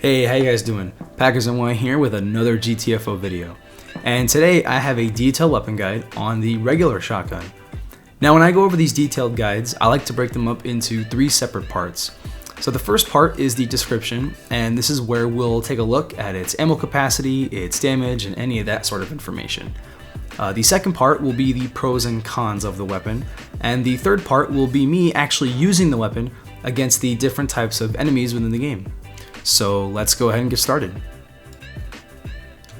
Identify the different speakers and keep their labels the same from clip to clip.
Speaker 1: Hey, how you guys doing? Packers and White here with another GTFO video. And today I have a detailed weapon guide on the regular shotgun. Now when I go over these detailed guides, I like to break them up into three separate parts. So the first part is the description, and this is where we'll take a look at its ammo capacity, its damage, and any of that sort of information. The second part will be the pros and cons of the weapon, and the third part will be me actually using the weapon against the different types of enemies within the game. So let's go ahead and get started.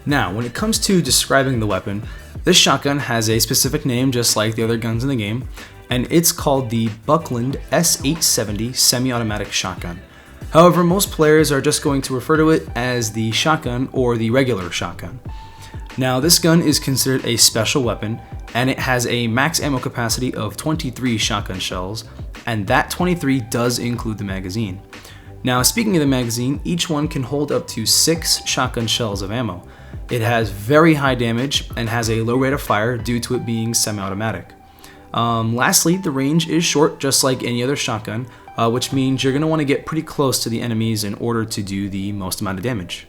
Speaker 1: Now, when it comes to describing the weapon, this shotgun has a specific name just like the other guns in the game, and it's called the Buckland S870 semi-automatic shotgun. However, most players are just going to refer to it as the shotgun or the regular shotgun. Now, this gun is considered a special weapon, and it has a max ammo capacity of 23 shotgun shells, and that 23 does include the magazine. Now, speaking of the magazine, each one can hold up to 6 shotgun shells of ammo. It has very high damage and has a low rate of fire due to it being semi-automatic. Lastly, the range is short just like any other shotgun, which means you're going to want to get pretty close to the enemies in order to do the most amount of damage.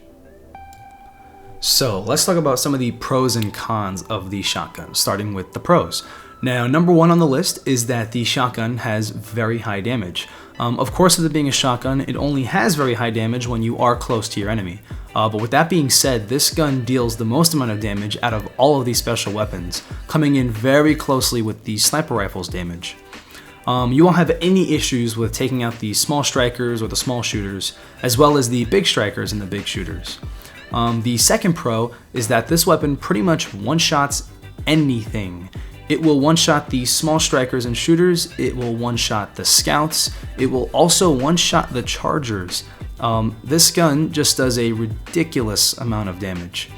Speaker 1: So let's talk about some of the pros and cons of the shotgun, starting with the pros. Now, number one on the list is that the shotgun has very high damage. Of course, with it being a shotgun, it only has very high damage when you are close to your enemy. But with that being said, this gun deals the most amount of damage out of all of these special weapons, coming in very closely with the sniper rifle's damage. You won't have any issues with taking out the small strikers or the small shooters, as well as the big strikers and the big shooters. The second pro is that this weapon pretty much one-shots anything. It will one-shot the small strikers and shooters, it will one-shot the scouts, it will also one-shot the chargers. This gun just does a ridiculous amount of damage.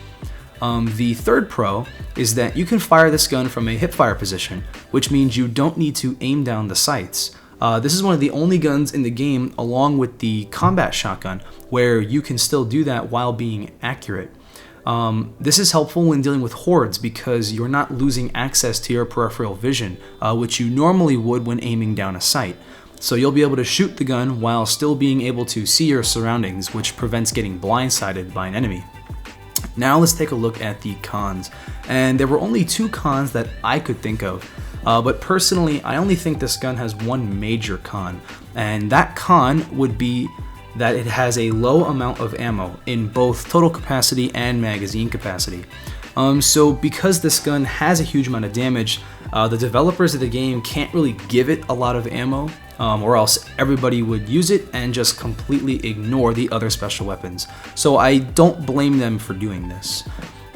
Speaker 1: The third pro is that you can fire this gun from a hipfire position, which means you don't need to aim down the sights. This is one of the only guns in the game, along with the combat shotgun, where you can still do that while being accurate. This is helpful when dealing with hordes because you're not losing access to your peripheral vision, which you normally would when aiming down a sight. So you'll be able to shoot the gun while still being able to see your surroundings, which prevents getting blindsided by an enemy. Now let's take a look at the cons. And there were only 2 cons that I could think of. But personally, I only think this gun has one major con. And that con would be that it has a low amount of ammo in both total capacity and magazine capacity. So because this gun has a huge amount of damage, the developers of the game can't really give it a lot of ammo, or else everybody would use it and just completely ignore the other special weapons. So I don't blame them for doing this.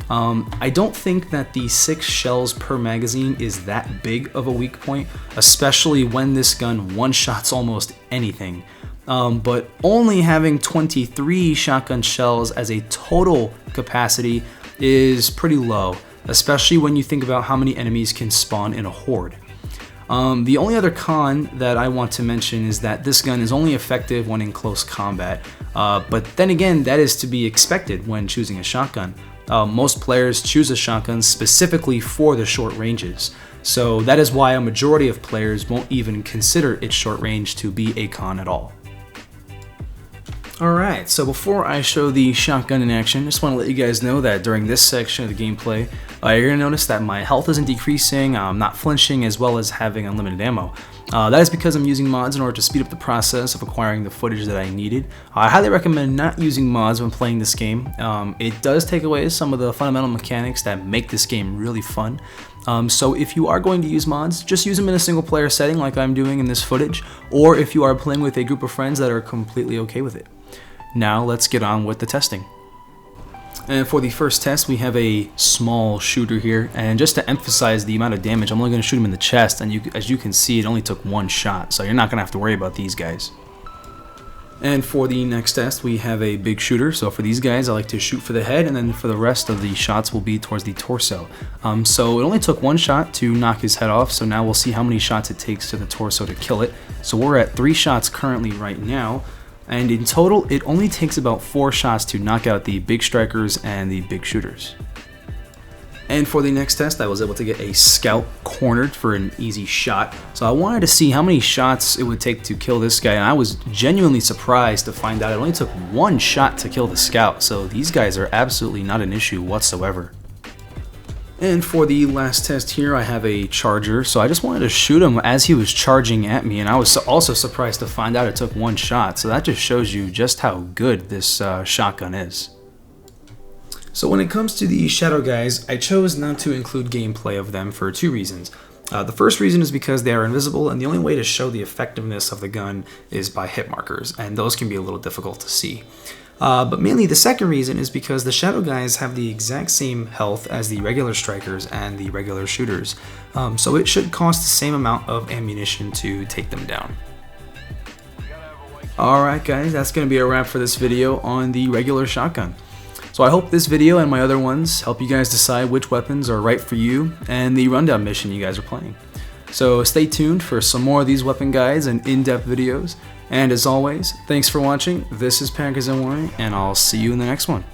Speaker 1: I don't think that the 6 shells per magazine is that big of a weak point, especially when this gun one-shots almost anything. But only having 23 shotgun shells as a total capacity is pretty low, especially when you think about how many enemies can spawn in a horde. The only other con that I want to mention is that this gun is only effective when in close combat, but then again, that is to be expected when choosing a shotgun. Most players choose a shotgun specifically for the short ranges, so that is why a majority of players won't even consider its short range to be a con at all. Alright, so before I show the shotgun in action, I just want to let you guys know that during this section of the gameplay, you're going to notice that my health isn't decreasing, I'm not flinching, as well as having unlimited ammo. That is because I'm using mods in order to speed up the process of acquiring the footage that I needed. I highly recommend not using mods when playing this game. It does take away some of the fundamental mechanics that make this game really fun. So if you are going to use mods, just use them in a single player setting like I'm doing in this footage, or if you are playing with a group of friends that are completely okay with it. Now let's get on with the testing. And for the first test, we have a small shooter here, and just to emphasize the amount of damage, I'm only going to shoot him in the chest, and as you can see, it only took 1 shot, so you're not going to have to worry about these guys. And for the next test, we have a big shooter, so for these guys, I like to shoot for the head, and then for the rest of the shots will be towards the torso. So it only took 1 shot to knock his head off, so now we'll see how many shots it takes to the torso to kill it. So we're at 3 shots currently right now. And in total, it only takes about 4 shots to knock out the big strikers and the big shooters. And for the next test, I was able to get a scout cornered for an easy shot. So I wanted to see how many shots it would take to kill this guy, and I was genuinely surprised to find out it only took one shot to kill the scout. So these guys are absolutely not an issue whatsoever. And for the last test here, I have a charger, so I just wanted to shoot him as he was charging at me, and I was also surprised to find out it took one shot. So that just shows you just how good this shotgun is. So when it comes to the shadow guys, I chose not to include gameplay of them for two reasons. The first reason is because they are invisible, and the only way to show the effectiveness of the gun is by hit markers, and those can be a little difficult to see. But mainly the second reason is because the shadow guys have the exact same health as the regular strikers and the regular shooters, so it should cost the same amount of ammunition to take them down. Alright guys, that's going to be a wrap for this video on the regular shotgun. So I hope this video and my other ones help you guys decide which weapons are right for you and the rundown mission you guys are playing. So stay tuned for some more of these weapon guides and in-depth videos. And as always, thanks for watching. This is Packers and Warning, and I'll see you in the next one.